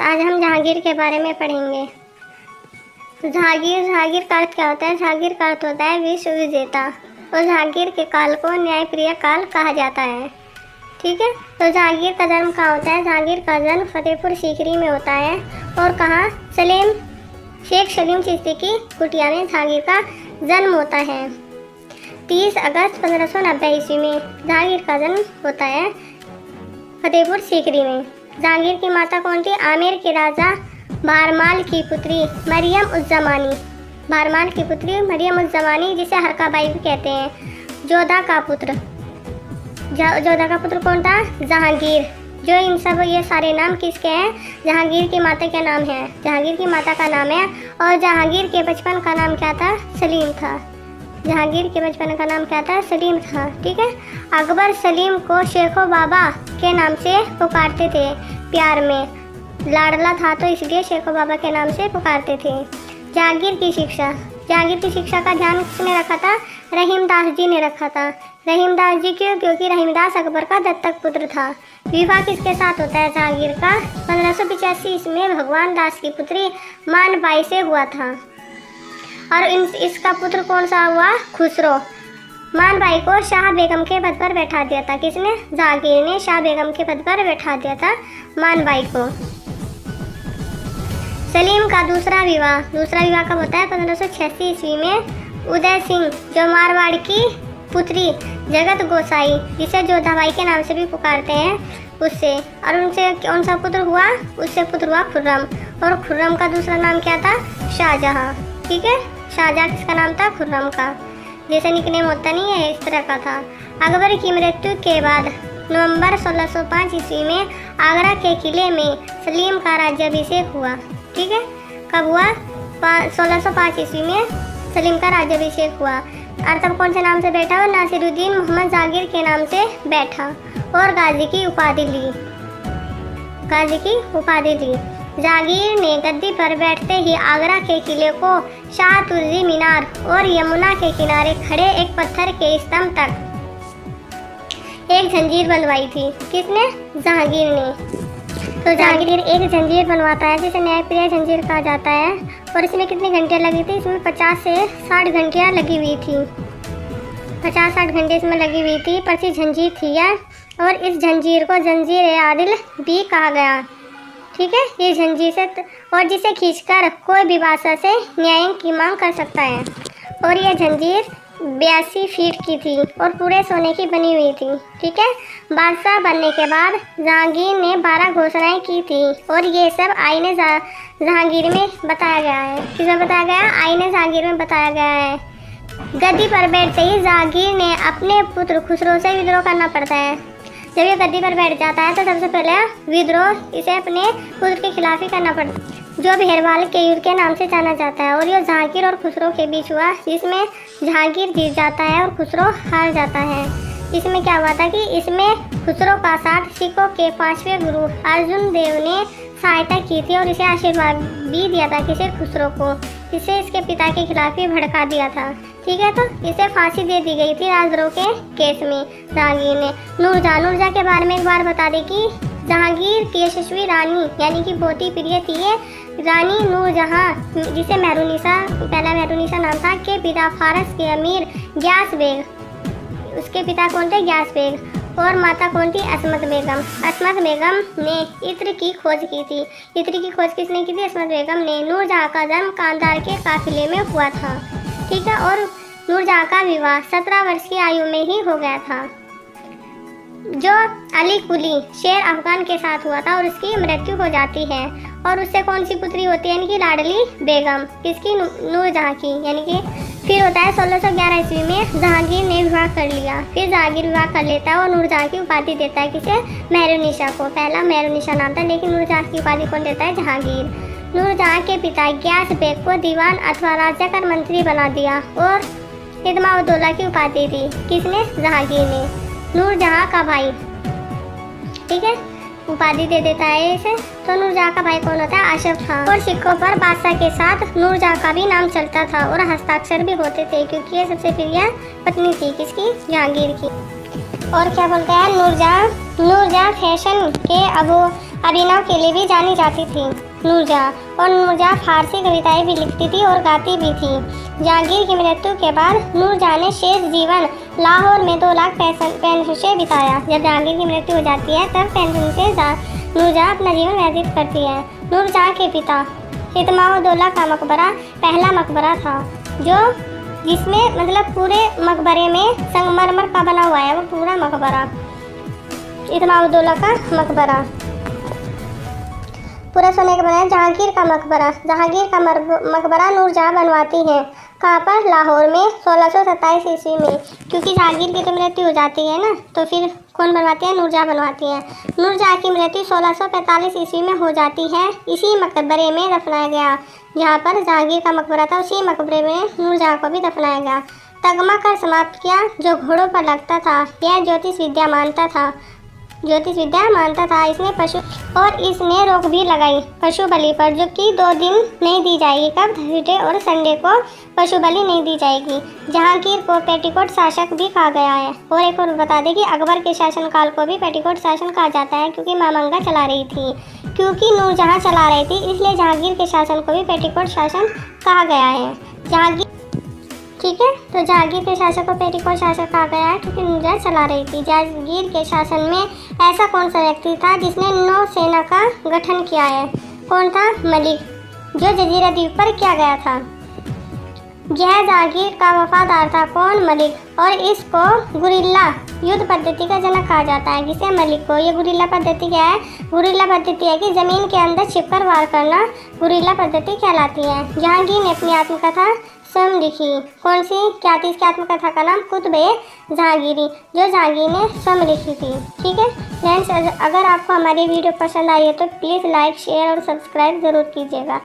Friends, आज हम जहांगीर के बारे में पढ़ेंगे। जहांगीर का अर्थ क्या होता है? जहांगीर का अर्थ होता है विश्व विजेता, और जहांगीर के काल को न्यायप्रिय काल कहा जाता है। ठीक है, तो जहांगीर का जन्म कहाँ होता है? जहांगीर का जन्म फतेहपुर सीकरी में होता है। और कहाँ? शेख सलीम चिश्ती की कुटिया में जहांगीर का जन्म होता है। 30 अगस्त 1590 ईस्वी में जहांगीर का जन्म होता है फतेहपुर सीकरी में। जहांगीर की माता कौन थी? आमेर के राजा भारमाल की पुत्री मरियम उज़ ज़मानी, जिसे हरकाबाई भी कहते हैं। जोधा का पुत्र कौन था? जहांगीर। जो इन सब ये सारे नाम किसके हैं? जहांगीर की माता के नाम है। जहांगीर की माता का नाम है। और जहांगीर के बचपन का नाम क्या था? सलीम था। जहांगीर के बचपन का नाम क्या था? सलीम था। ठीक है, अकबर सलीम को शेखो बाबा के नाम से पुकारते थे, प्यार में लाडला था तो इसलिए शेखो बाबा के नाम से पुकारते थे। जहांगीर की शिक्षा का ध्यान किसने रखा था? रहीमदास जी ने रखा था। रहीमदास जी क्यों? क्योंकि रहीमदास अकबर का दत्तक पुत्र था। विवाह किसके साथ होता है जहांगीर का? 1585 ईस्वी में भगवान दास की पुत्री मानबाई से हुआ था। और इसका पुत्र कौन सा हुआ? खुसरो। मानबाई को शाह बेगम के पद पर बैठा दिया था। किसने? जहांगीर ने शाह बेगम के पद पर बैठा दिया था मानबाई को। सलीम का दूसरा विवाह कब होता है? 1586 ईस्वी में उदय सिंह, जो मारवाड़ की पुत्री जगत गोसाई, जिसे जोधाबाई के नाम से भी पुकारते हैं, उससे। और उनसे कौन सा पुत्र हुआ? उससे पुत्र हुआ खुर्रम। और खुर्रम का दूसरा नाम क्या था? शाहजहां। ठीक है, शाहजहां किसका नाम था? खुर्रम का। जैसे निकनेम होता नहीं है, इस तरह का था। अकबर की मृत्यु के बाद नवंबर 1605 ईस्वी में आगरा के किले में सलीम का राज्याभिषेक हुआ। ठीक है, कब हुआ? 1605 ईस्वी में सलीम का राज्याभिषेक हुआ। और तब कौन से नाम से बैठा? वो नासिरुद्दीन मोहम्मद जहांगीर के नाम से बैठा और गाजी की उपाधि ली। जहांगीर ने गद्दी पर बैठते ही आगरा के किले को शाह तुर्जी मीनार और यमुना के किनारे खड़े एक पत्थर के स्तंभ तक एक जंजीर बनवाई थी। किसने? जहांगीर ने। तो जहांगीर एक जंजीर बनवाता है, जिसे न्यायप्रिय जंजीर कहा जाता है। और इसमें कितनी घंटियाँ लगी थी? इसमें 50 से 60 घंटियाँ लगी हुई थी। 50-60 घंटे इसमें लगी हुई थी, परसी जंजीर थी यह। और इस जंजीर को जंजीर आदिल भी कहा गया। ठीक है, ये जंजीर से और जिसे खींचकर कोई भी बादशाह से न्याय की मांग कर सकता है। और यह जंजीर 82 फीट की थी और पूरे सोने की बनी हुई थी। ठीक है, बादशाह बनने के बाद जहांगीर ने 12 घोषणाएं की थी, और ये सब आईने जहांगीर में बताया गया है। किसमें बताया गया? आईने जहांगीर में बताया गया है। गद्दी पर बैठते ही जहांगीर ने अपने पुत्र खुसरो से विद्रोह करना पड़ता है। जब ये गद्दी पर बैठ जाता है तो सबसे पहले विद्रोह इसे अपने पुत्र के खिलाफ ही करना पड़ता है, जो भेरवाल के युद्ध के नाम से जाना जाता है। और ये जहांगीर और खुसरो के बीच हुआ, जिसमें जहांगीर जीत जाता है और खुसरो हार जाता है। इसमें क्या हुआ था कि इसमें खुसरो का साथ सिखों के 5वें गुरु अर्जुन देव ने सहायता की थी, और इसे आशीर्वाद भी दिया था किसे? खुसरो को। इसे इसके पिता के खिलाफ ही भड़का दिया था। ठीक है, तो इसे फांसी दे दी गई थी राजद्रोह के केस में जहांगीर ने। नूरजहां के बारे में एक बार बता दें कि जहांगीर की यशस्वी रानी यानी कि बहुत ही प्रिय थी ये रानी नूरजहां, जिसे पहला मेहरुनिसा नाम था, के पिता फारस के अमीर ग्यास बेग। उसके पिता कौन थे? ग्यास बेग। और माता कौन थी? असमत बेगम ने इत्र की खोज की थी। इत्र की खोज किसने की थी? असमत बेगम ने। नूरजहां का जन्म कांधार के काफिले में हुआ था। ठीक है, और नूरजहां का विवाह 17 वर्ष की आयु में ही हो गया था, जो अली कुली शेर अफगान के साथ हुआ था, और उसकी मृत्यु हो जाती है। और उससे कौन सी पुत्री होती है? यानी कि लाडली बेगम। किसकी? नूरजहां की। यानी कि फिर होता है 1611 ईस्वी में जहांगीर ने विवाह कर लिया। फिर जहांगीर विवाह कर लेता है और नूरजहां की उपाधि देता है किसे? मेहरुनिसा को। पहला मेहरुनिसा नाम था, लेकिन नूरजहां की उपाधि कौन देता है? जहांगीर। नूरजहां के पिता ग्यास बेग को दीवान अथवा राजा का मंत्री बना दिया और खिदमा-उद-दौला की उपाधि दी। किसने? जहांगीर ने। नूरजहां का भाई, ठीक है, उपाधि दे देता है इसे। तो नूरजहां का भाई कौन होता है? आशफ खां। और सिखों पर बादशाह के साथ नूरजहां का भी नाम चलता था और हस्ताक्षर भी होते थे, क्योंकि ये सबसे प्रिय पत्नी थी किसकी? जहांगीर की। और क्या बोलते हैं? नूरजहां फैशन के अभिनव के लिए भी जानी जाती थी नूरजहाँ, और नूरजहाँ फारसी कविताएं भी लिखती थी और गाती भी थी। जहांगीर की मृत्यु के बाद नूरजहाँ ने शेष जीवन लाहौर में 2 लाख पेंशन से बिताया। जब जहांगीर की मृत्यु हो जाती है तब पेंशन से नूरजहाँ अपना जीवन व्यतीत करती है। नूरजहाँ के पिता इत्माउद्दौला का मकबरा पहला मकबरा था, जिसमें मतलब पूरे मकबरे में संगमरमर का बना हुआ है वो पूरा मकबरा, इत्माउद्दौला का मकबरा पूरा सोने का बना है। जहांगीर का मकबरा, जहांगीर का मकबरा नूरजहाँ बनवाती है। कहाँ पर? लाहौर में 1627 ईस्वी में, क्योंकि जहांगीर की तो मृत्यु हो जाती है ना, तो फिर कौन बनवाती है? नूरजहाँ बनवाती है। नूरजहाँ की मृत्यु 1645 ईस्वी में हो जाती है। इसी मकबरे में दफनाया गया, जहाँ पर जहांगीर का मकबरा था उसी मकबरे में नूरजहाँ को भी दफनाया गया। तगमा कर समाप्त किया जो घोड़ों पर लगता था, यह ज्योतिष विद्या मानता था इसने रोक भी लगाई पशु बलि पर, जो कि 2 दिन नहीं दी जाएगी। कब? थर्सडे और संडे को पशु बलि नहीं दी जाएगी। जहांगीर को पेटीकोट शासक भी कहा गया है। और एक और बता दें कि अकबर के शासनकाल को भी पेटीकोट शासन कहा जाता है, क्योंकि मामंगा चला रही थी, क्योंकि नूरजहाँ चला रही थी, इसलिए जहांगीर के शासन को भी पेटीकोट शासन कहा गया है। जहांगीर, ठीक है, तो जहांगीर के शासक को पेटीकोट शासक कहा गया है क्योंकि नूरजहाँ चला रही थी। जहांगीर के शासन में ऐसा कौन सा व्यक्ति था जिसने नौसेना का गठन किया है? कौन था? मलिक, जो जजीरा द्वीप पर किया गया था। यह जहांगीर का वफादार था। कौन? मलिक। और इसको गुरिल्ला युद्ध पद्धति का जनक कहा जाता है। किसे? मलिक को। ये गुरिल्ला पद्धति क्या है? गुरिल्ला पद्धति है कि जमीन के अंदर छिपकर वार करना गुरिल्ला पद्धति कहलाती है। जहांगीर ने अपनी आत्मकथा स्वयं लिखी। कौन सी? क्या थी इसकी आत्मकथा का नाम? कुतुब-ए जहांगीरी, जो जहांगीर ने स्वयं लिखी थी। ठीक है फ्रेंड्स, अगर आपको हमारी वीडियो पसंद आई है तो प्लीज़ लाइक, शेयर और सब्सक्राइब ज़रूर कीजिएगा।